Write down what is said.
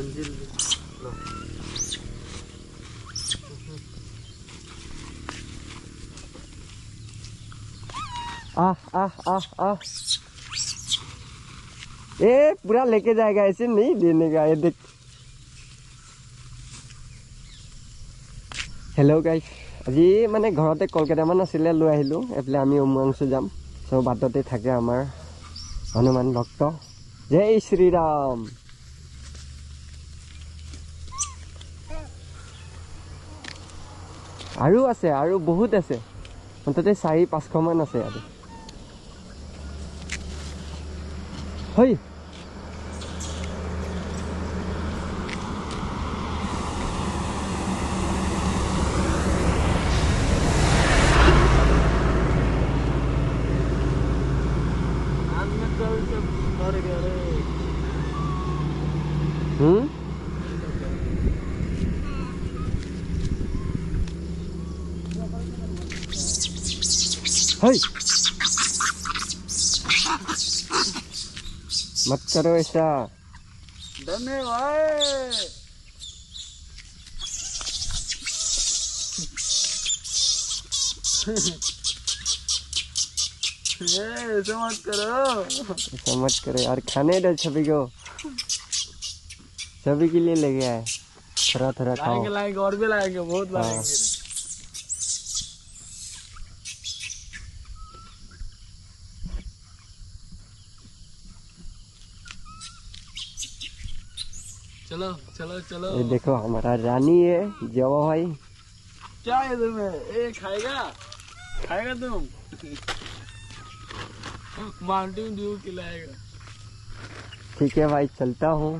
मंजिल ए पूरा लेके जाएगा, ऐसे नहीं लेने का। ये देख। हेलो गाइस, আজি মানে ঘৰতে কলকাতামান আছিলে লৈ আহিলো। এফালে আমি উমাংশু যাম। সব বাটতে থাকে আমাৰ হনুমান ভক্ত। জয় শ্ৰীৰাম। আৰু আছে, আৰু বহুত আছে, মুঠতে 4-5শ মান আছে আৰু। হয় Hey! मत करो ऐसा। डरने भाई। ऐसा मत करो। ऐसा मत करो यार, खाने दो छवि को। छवि के लिए ले गया है। थोड़ा थोड़ा खाओ। लाएंगे और भी लाएंगे, बहुत लाएंगे। चलो चलो चलो। ये देखो हमारा रानी है जवा भाई। क्या है तुम्हें? ए खाएगा खाएगा तुम? माउंटेन ड्यू खिलाएगा। ठीक है भाई, चलता हूँ।